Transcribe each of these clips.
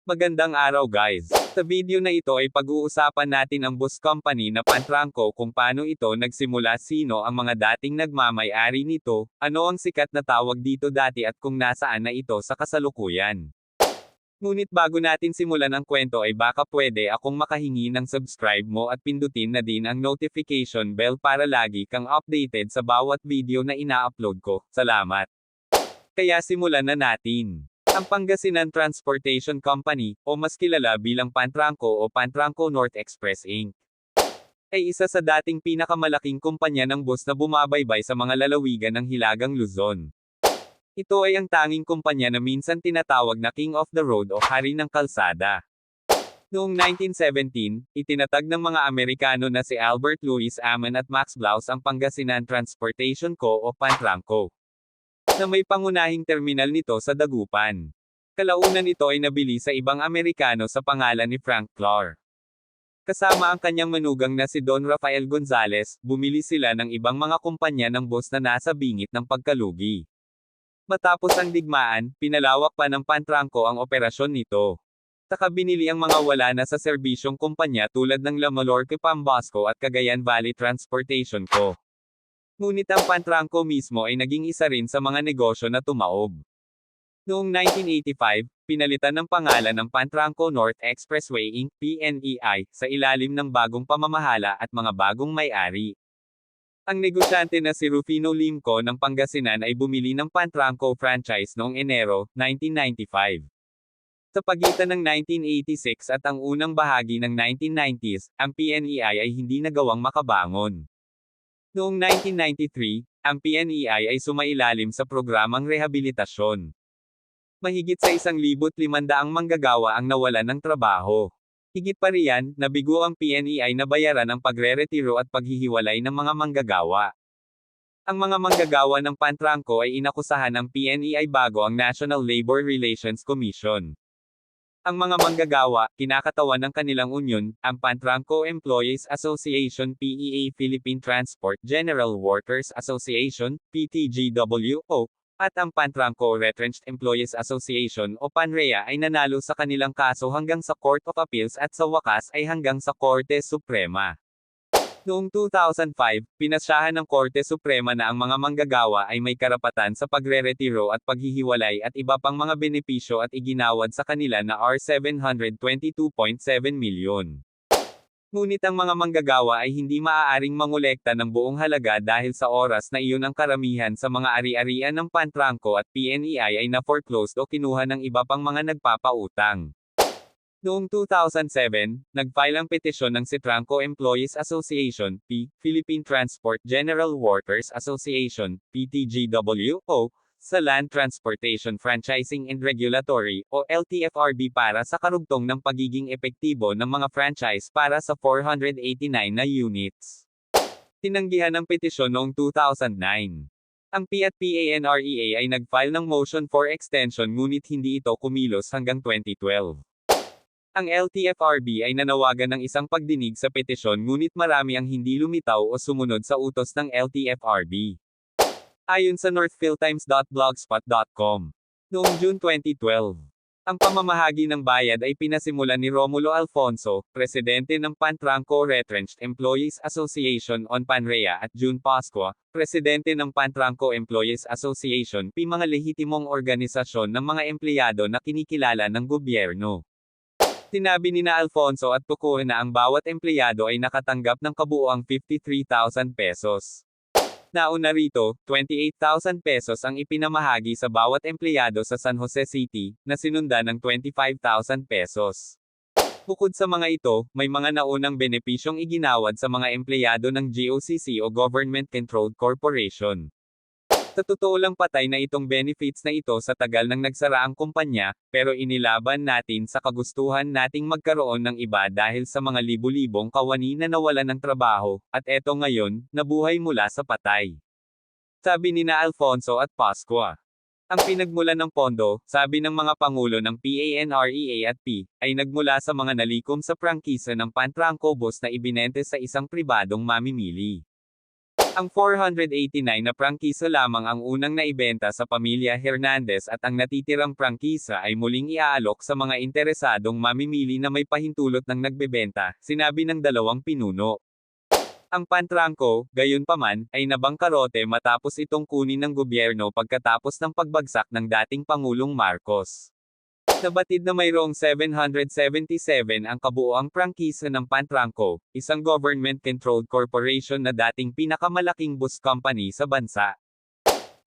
Magandang araw guys. Sa video na ito ay pag-uusapan natin ang bus company na Pantranco kung paano ito nagsimula, sino ang mga dating nagmamay-ari nito, ano ang sikat na tawag dito dati at kung nasaan na ito sa kasalukuyan. Ngunit bago natin simulan ang kwento ay baka pwede akong makahingi ng subscribe mo at pindutin na din ang notification bell para lagi kang updated sa bawat video na ina-upload ko. Salamat. Kaya simulan na natin. Ang Pangasinan Transportation Company, o mas kilala bilang Pantranco o Pantranco North Express Inc., ay isa sa dating pinakamalaking kumpanya ng bus na bumabaybay sa mga lalawigan ng Hilagang Luzon. Ito ay ang tanging kumpanya na minsan tinatawag na King of the Road o Hari ng Kalsada. Noong 1917, itinatag ng mga Amerikano na si Albert Louis Aman at Max Blaus ang Pangasinan Transportation Co. o Pantranco, na may pangunahing terminal nito sa Dagupan. Kalaunan ito ay nabili sa ibang Amerikano sa pangalan ni Frank Clark. Kasama ang kanyang manugang na si Don Rafael Gonzalez, bumili sila ng ibang mga kumpanya ng bus na nasa bingit ng pagkalugi. Matapos ang digmaan, pinalawak pa ng Pantranco ang operasyon nito. Saka binili ang mga wala na sa serbisyong kumpanya tulad ng La Malorque Pambasco at Cagayan Valley Transportation Co. Ngunit ang Pantranco mismo ay naging isa rin sa mga negosyo na tumaob. Noong 1985, pinalitan ng pangalan ng Pantranco North Expressway Inc. (PNEI) sa ilalim ng bagong pamamahala at mga bagong may-ari. Ang negosyante na si Rufino Limco ng Pangasinan ay bumili ng Pantranco franchise noong Enero 1995. Sa pagitan ng 1986 at ang unang bahagi ng 1990s, ang PNEI ay hindi nagawang makabangon. Noong 1993, ang PNEI ay sumailalim sa programang rehabilitasyon. Mahigit sa 1,500 manggagawa ang nawalan ng trabaho. Higit pa riyan, nabigo ang PNEI na bayaran ang pagreretiro at paghihiwalay ng mga manggagawa. Ang mga manggagawa ng Pantranco ay inakusahan ng PNEI bago ang National Labor Relations Commission. Ang mga manggagawa, kinakatawan ng kanilang union, ang Pantranco Employees Association PEA Philippine Transport General Workers Association, PTGWO, at ang Pantranco Retrenched Employees Association o PANREA ay nanalo sa kanilang kaso hanggang sa Court of Appeals at sa wakas ay hanggang sa Korte Suprema. Noong 2005, pinasyahan ng Korte Suprema na ang mga manggagawa ay may karapatan sa pagreretiro at paghihiwalay at iba pang mga benepisyo at iginawad sa kanila na R$722.7 milyon. Ngunit ang mga manggagawa ay hindi maaaring mangolekta ng buong halaga dahil sa oras na iyon ang karamihan sa mga ari-arian ng Pantranco at PNEI ay na-foreclosed o kinuha ng iba pang mga nagpapautang. Noong 2007, nag-file ang petisyon ng Citranco Employees Association, Philippine Transport General Workers Association, PTGWO, sa Land Transportation Franchising and Regulatory, o LTFRB para sa karugtong ng pagiging epektibo ng mga franchise para sa 489 na units. Tinanggihan ang petisyon noong 2009. Ang P at PANREA ay nag-file ng motion for extension ngunit hindi ito kumilos hanggang 2012. Ang LTFRB ay nanawagan ng isang pagdinig sa petisyon ngunit marami ang hindi lumitaw o sumunod sa utos ng LTFRB. Ayon sa northphiltimes.blogspot.com, noong June 2012, ang pamamahagi ng bayad ay pinasimulan ni Romulo Alfonso, presidente ng Pantranco Retrenched Employees Association on PANREA at June Pascua, presidente ng Pantranco Employees Association, mga lehitimong organisasyon ng mga empleyado na kinikilala ng gobyerno. Sinabi ni na Alfonso at Tuco na ang bawat empleyado ay nakatanggap ng kabuuang 53,000 pesos. Nauna rito, 28,000 pesos ang ipinamahagi sa bawat empleyado sa San Jose City, na sinundan ng 25,000 pesos. Bukod sa mga ito, may mga naunang benepisyong iginawad sa mga empleyado ng GOCC o Government Controlled Corporation. Sa totoo lang patay na itong benefits na ito sa tagal ng nagsaraang kumpanya, pero inilaban natin sa kagustuhan nating magkaroon ng iba dahil sa mga libu-libong kawani na nawalan ng trabaho, at eto ngayon, nabuhay mula sa patay. Sabi ni na Alfonso at Pascua. Ang pinagmulan ng pondo, sabi ng mga pangulo ng PANREA at P, ay nagmula sa mga nalikom sa prangkisa ng Pantranco bus na ibinente sa isang pribadong mamimili. Ang 489 na prangkisa lamang ang unang naibenta sa pamilya Hernandez at ang natitirang prangkisa ay muling iaalok sa mga interesadong mamimili na may pahintulot ng nagbebenta, sinabi ng dalawang pinuno. Ang Pantrangco, gayunpaman, ay nabangkarote matapos itong kunin ng gobyerno pagkatapos ng pagbagsak ng dating Pangulong Marcos. Nabatid na mayroong 777 ang kabuoang prangkisa ng Pantrangco, isang government-controlled corporation na dating pinakamalaking bus company sa bansa.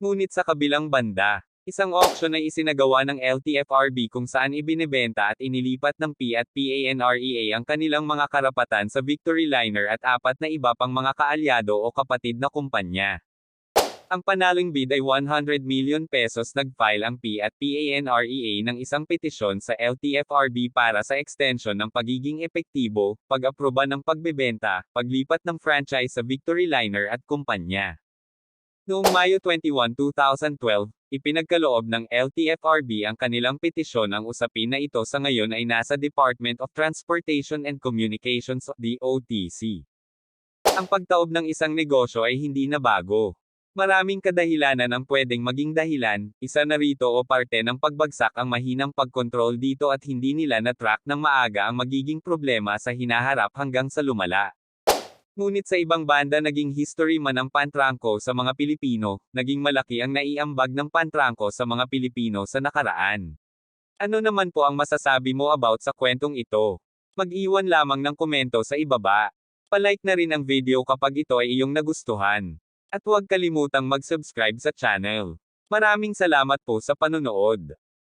Ngunit sa kabilang banda, isang auction ay isinagawa ng LTFRB kung saan ibinebenta at inilipat ng PANREA ang kanilang mga karapatan sa Victory Liner at 4 na iba pang mga kaalyado o kapatid na kumpanya. Ang panaling bid ay 100 million pesos. Nag-file ang PANREA ng isang petisyon sa LTFRB para sa extension ng pagiging epektibo, pag-aproba ng pagbebenta, paglipat ng franchise sa Victory Liner at kumpanya. Noong Mayo 21, 2012, ipinagkaloob ng LTFRB ang kanilang petisyon. Ang usapin na ito sa ngayon ay nasa Department of Transportation and Communications o DOTC. Ang pagtaob ng isang negosyo ay hindi na bago. Maraming kadahilanan ang pwedeng maging dahilan, isa na rito o parte ng pagbagsak ang mahinang pagkontrol dito at hindi nila na-track ng maaga ang magiging problema sa hinaharap hanggang sa lumala. Ngunit sa ibang banda naging history man ang Pantrangco sa mga Pilipino, naging malaki ang naiambag ng Pantrangco sa mga Pilipino sa nakaraan. Ano naman po ang masasabi mo about sa kwentong ito? Mag-iwan lamang ng komento sa ibaba. Palike na rin ang video kapag ito ay iyong nagustuhan. At huwag kalimutang mag-subscribe sa channel. Maraming salamat po sa panonood.